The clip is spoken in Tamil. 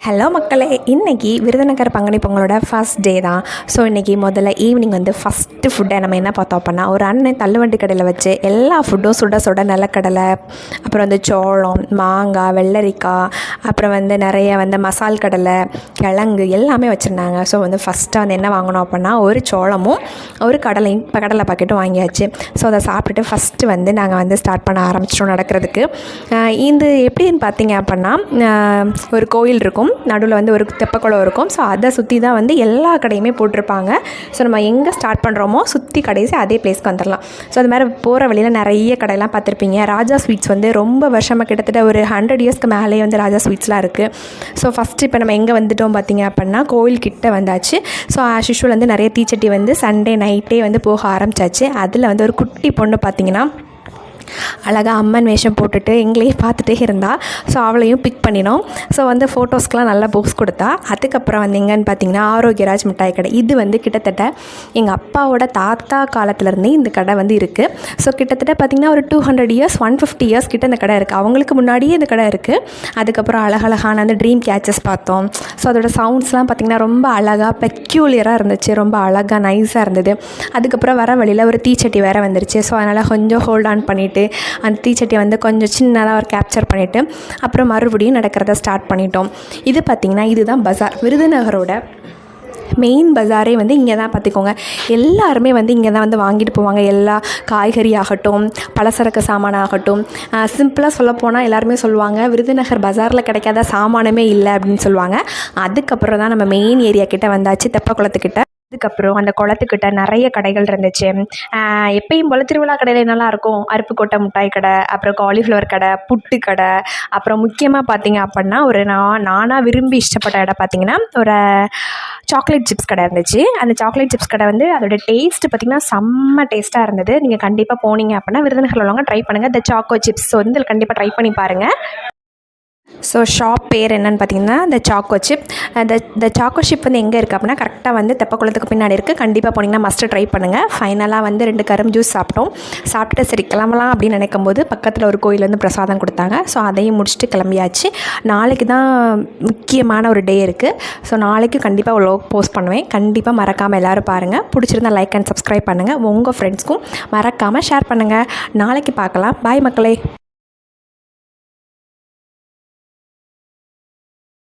ஹலோ மக்களே, இன்றைக்கி விருதுநகர் பங்குனி பொங்கலோட ஃபஸ்ட் டே தான். ஸோ இன்றைக்கி முதல்ல ஈவினிங் வந்து ஃபஸ்ட்டு ஃபுட்டை நம்ம என்ன பார்த்தோம் அப்படின்னா, ஒரு அண்ணன் தள்ளுவண்டி கடையில் வச்சு எல்லா ஃபுட்டும் சுட சுட நிலக்கடலை, அப்புறம் வந்து சோளம், மாங்காய், வெள்ளரிக்காய், அப்புறம் வந்து நிறைய வந்து மசால் கடலை, கிழங்கு எல்லாமே வச்சுருந்தாங்க. ஸோ வந்து ஃபஸ்ட்டாக வந்து என்ன வாங்கினோம் அப்படின்னா, ஒரு சோளமும் ஒரு கடலையும் கடலை பாக்கெட்டும் வாங்கியாச்சு. ஸோ அதை சாப்பிட்டுட்டு ஃபஸ்ட்டு வந்து நாங்கள் வந்து ஸ்டார்ட் பண்ண ஆரம்பிச்சிட்டோம் நடக்கிறதுக்கு. இது எப்படின்னு பார்த்தீங்க அப்படின்னா, ஒரு கோயில் இருக்கும், நடுவில் வந்து ஒரு தெப்பக்குளம் இருக்கும். ஸோ அதை சுற்றி தான் வந்து எல்லா கடையுமே போட்டிருப்பாங்க. ஸோ நம்ம எங்கே ஸ்டார்ட் பண்ணுறோமோ சுற்றி கடைசி அதே பிளேஸ்க்கு வந்துடலாம். ஸோ அது மாதிரி போகிற வழியில் நிறைய கடையெல்லாம் பார்த்துருப்பீங்க. ராஜா ஸ்வீட்ஸ் வந்து ரொம்ப வருஷமாக கிட்டத்தட்ட ஒரு 100 இயர்ஸ்க்கு மேலேயே வந்து ராஜா ஸ்வீட்ஸ்லாம் இருக்குது. ஸோ ஃபஸ்ட்டு இப்போ நம்ம எங்கே வந்துட்டோம் பார்த்திங்க அப்படின்னா, கோயில்கிட்ட வந்தாச்சு. ஸோ ஆஸ் யூஷுவல் வந்து நிறைய தீச்சட்டி வந்து சண்டே நைட்டே வந்து போக ஆரம்பித்தாச்சு. அதில் வந்து ஒரு குட்டி பொண்ணு பார்த்திங்கன்னா அழகாக அம்மன் வேஷம் போட்டுட்டு எங்களையே பார்த்துட்டே இருந்தாள். ஸோ அவளையும் பிக் பண்ணினோம். ஸோ வந்து ஃபோட்டோஸ்க்கெலாம் நல்லா போஸ் கொடுத்தா. அதுக்கப்புறம் வந்து எங்கன்னு பார்த்தீங்கன்னா, ஆரோக்கியராஜ் மிட்டாய் கடை. இது வந்து கிட்டத்தட்ட எங்கள் அப்பாவோட தாத்தா காலத்துலேருந்தே இந்த கடை வந்து இருக்குது. ஸோ கிட்டத்தட்ட பார்த்திங்கன்னா ஒரு 200 இயர்ஸ் 150 இயர்ஸ் கிட்ட இந்த கடை இருக்குது. அவங்களுக்கு முன்னாடியே இந்த கடை இருக்குது. அதுக்கப்புறம் அழகழகான அந்த ட்ரீம் கேச்சஸ் பார்த்தோம். ஸோ அதோட சவுண்ட்ஸ்லாம் பார்த்திங்கன்னா ரொம்ப அழகாக பெக்யூலியராக இருந்துச்சு. ரொம்ப அழகாக நைஸாக இருந்தது. அதுக்கப்புறம் வர வழியில் ஒரு தீச்சட்டி வேறு வந்துருச்சு. ஸோ அதனால் கொஞ்சம் ஹோல்ட் ஆன் பண்ணிவிட்டு அந்த தீச்சட்டியை வந்து கொஞ்சம் சின்னதாக ஒரு கேப்சர் பண்ணிவிட்டு அப்புறம் மறுபடியும் நடக்கிறத ஸ்டார்ட் பண்ணிட்டோம். இது பார்த்திங்கன்னா இதுதான் பஜார். விருதுநகரோட மெயின் பஜாரே வந்து இங்கே தான் பார்த்துக்கோங்க. எல்லாருமே வந்து இங்கே தான் வந்து வாங்கிட்டு போவாங்க. எல்லா காய்கறி ஆகட்டும், பலசரக்கு சாமானாகட்டும். சிம்பிளாக சொல்லப்போனால் எல்லாருமே சொல்லுவாங்க, விருதுநகர் பஜாரில் கிடைக்காத சாமானமே இல்லை அப்படின்னு சொல்லுவாங்க. அதுக்கப்புறம் தான் நம்ம மெயின் ஏரியா கிட்டே வந்தாச்சு, தெப்பக்குளத்துக்கிட்ட. அதுக்கப்புறம் அந்த குளத்துக்கிட்ட நிறைய கடைகள் இருந்துச்சு. எப்பயும் போல் திருவிழா கடையில் என்னெல்லாம் இருக்கும், அருப்புக்கோட்டை மிட்டாய் கடை, அப்புறம் காலிஃப்ளவர் கடை, புட்டு கடை, அப்புறம் முக்கியமாக பார்த்திங்க அப்படின்னா ஒரு நானாக விரும்பி இஷ்டப்பட்ட இடம் பார்த்திங்கன்னா ஒரு சாக்லேட் சிப்ஸ் கடை இருந்துச்சு. அந்த சாக்லேட் சிப்ஸ் கடை வந்து அதோட டேஸ்ட்டு பார்த்திங்கன்னா செம்ம டேஸ்ட்டாக இருந்தது. நீங்கள் கண்டிப்பாக போனீங்க அப்படின்னா விருதுநகரில் உள்ளவங்க ட்ரை பண்ணுங்கள். இந்த சாக்கோ சிப்ஸ் வந்து கண்டிப்பாக ட்ரை பண்ணி பாருங்கள். ஸோ ஷாப் பேர் என்னென்னு பார்த்தீங்கன்னா த சாக்கோ சிப். த சாக்கோ சிப் வந்து எங்கே இருக்குது அப்படின்னா, கரெக்டாக வந்து தெப்பக்குளத்துக்கு பின்னாடி இருக்குது. கண்டிப்பாக போனீங்கன்னா மஸ்ட்டு ட்ரை பண்ணுங்கள். ஃபைனலாக வந்து 2 கரும் ஜூஸ் சாப்பிட்டுட்டு சரி கிளம்பலாம் அப்படின்னு நினைக்கும் போது பக்கத்தில் ஒரு கோயிலேருந்து பிரசாதம் கொடுத்தாங்க. ஸோ அதையும் முடிச்சுட்டு கிளம்பியாச்சு. நாளைக்கு தான் முக்கியமான ஒரு டே இருக்குது. ஸோ நாளைக்கு கண்டிப்பாக ஒரு லோக் போஸ்ட் பண்ணுவேன். கண்டிப்பாக மறக்காமல் எல்லோரும் பாருங்கள். பிடிச்சிருந்தா லைக் அண்ட் சப்ஸ்கிரைப் பண்ணுங்கள். உங்கள் ஃப்ரெண்ட்ஸ்க்கும் மறக்காமல் ஷேர் பண்ணுங்கள். நாளைக்கு பார்க்கலாம். பாய் மக்களே.